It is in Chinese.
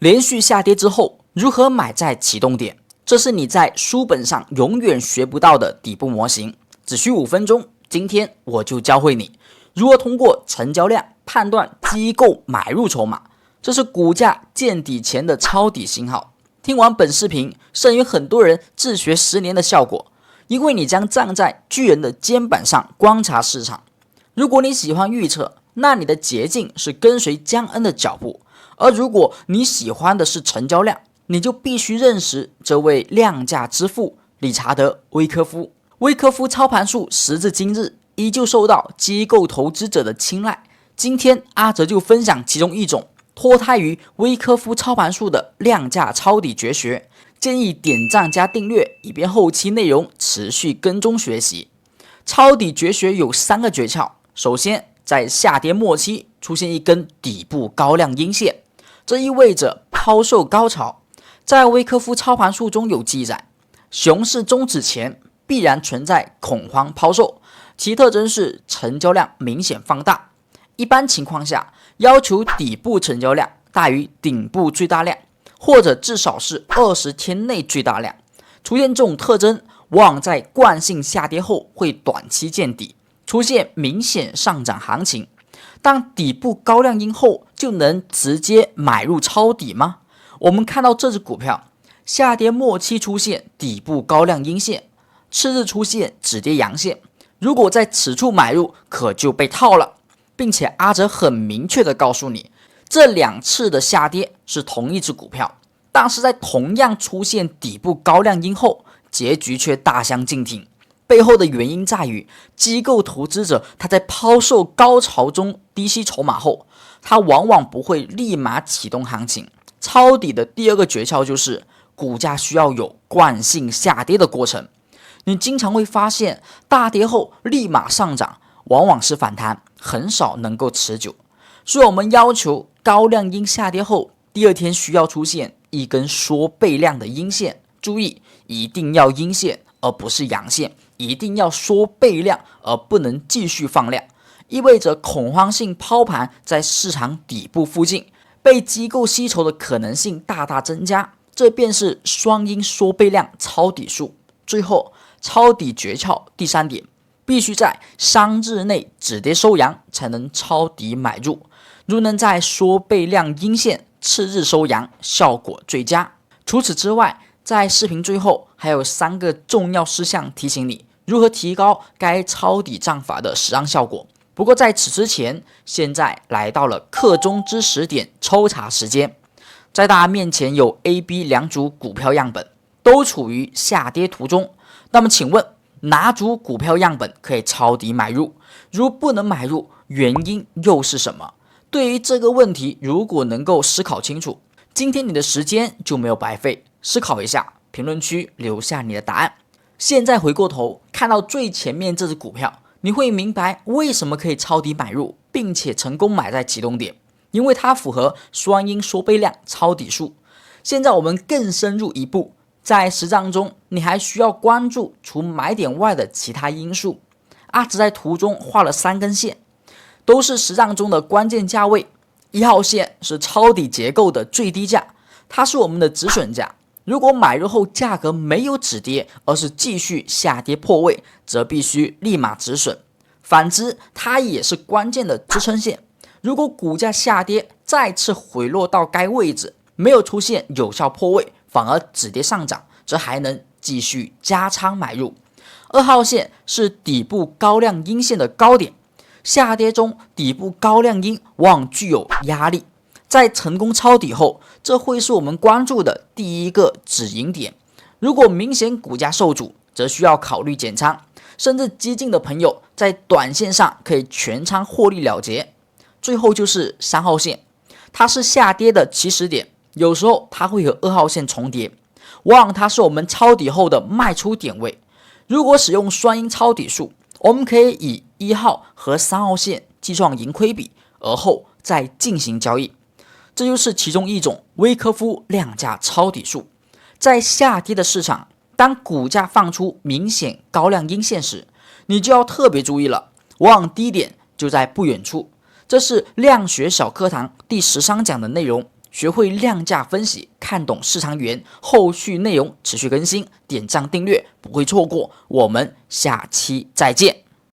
连续下跌之后，如何买在启动点？这是你在书本上永远学不到的底部模型。只需5分钟，今天我就教会你如何通过成交量判断机构买入筹码。这是股价见底前的抄底信号。听完本视频，胜于很多人自学10年的效果，因为你将站在巨人的肩膀上观察市场。如果你喜欢预测，那你的捷径是跟随江恩的脚步。而如果你喜欢的是成交量，你就必须认识这位量价之父理查德·威科夫。威科夫操盘术时至今日依旧受到机构投资者的青睐。今天阿哲就分享其中一种脱胎于威科夫操盘术的量价抄底绝学，建议点赞加订阅，以便后期内容持续跟踪学习。抄底绝学有3个诀窍。首先，在下跌末期出现一根底部高量阴线，这意味着抛售高潮。在威科夫操盘术中有记载，熊市终止前必然存在恐慌抛售，其特征是成交量明显放大。一般情况下，要求底部成交量大于顶部最大量，或者至少是20天内最大量。出现这种特征，往往在惯性下跌后会短期见底，出现明显上涨行情。当底部高量阴后，就能直接买入抄底吗？我们看到这只股票下跌末期出现底部高量阴线，次日出现止跌阳线，如果在此处买入，可就被套了。并且阿哲很明确的告诉你，这2次的下跌是同一只股票，但是在同样出现底部高量阴后，结局却大相径庭。背后的原因在于，机构投资者他在抛售高潮中低吸筹码后，他往往不会立马启动行情。抄底的第2个诀窍就是，股价需要有惯性下跌的过程。你经常会发现，大跌后立马上涨，往往是反弹，很少能够持久。所以我们要求高量阴下跌后，第2天需要出现一根缩倍量的阴线。注意，一定要阴线，而不是阳线。一定要缩倍量，而不能继续放量，意味着恐慌性抛盘在市场底部附近被机构吸筹的可能性大大增加，这便是双阴缩倍量抄底术。最后，抄底诀窍第3点，必须在3日内止跌收阳才能抄底买入，如能在缩倍量阴线次日收阳，效果最佳。除此之外，在视频最后还有3个重要事项提醒你如何提高该抄底战法的实战效果。不过在此之前，现在来到了课中之10点抽查时间。在大家面前有 A、B 2组股票样本，都处于下跌途中。那么请问，哪组股票样本可以抄底买入？如不能买入，原因又是什么？对于这个问题，如果能够思考清楚，今天你的时间就没有白费。思考一下，评论区留下你的答案。现在回过头看到最前面这只股票，你会明白为什么可以抄底买入，并且成功买在启动点，因为它符合双阴缩倍量抄底术。现在我们更深入一步，在实战中你还需要关注除买点外的其他因素。阿哲在图中画了3根线，都是实战中的关键价位。1号线是抄底结构的最低价，它是我们的止损价。如果买入后价格没有止跌，而是继续下跌破位，则必须立马止损。反之，它也是关键的支撑线。如果股价下跌再次回落到该位置，没有出现有效破位，反而止跌上涨，则还能继续加仓买入。2号线是底部高量阴线的高点，下跌中底部高量阴往往具有压力。在成功抄底后，这会是我们关注的第1个止盈点。如果明显股价受阻，则需要考虑减仓，甚至激进的朋友在短线上可以全仓获利了结。最后就是3号线，它是下跌的起始点，有时候它会和2号线重叠，往往它是我们抄底后的卖出点位。如果使用双阴抄底术，我们可以以1号和3号线计算盈亏比，而后再进行交易。这就是其中一种威科夫量价抄底术。在下跌的市场，当股价放出明显高量阴线时，你就要特别注意了，往往低点就在不远处。这是量学小课堂第13讲的内容，学会量价分析，看懂市场语言，后续内容持续更新，点赞订阅不会错过。我们下期再见。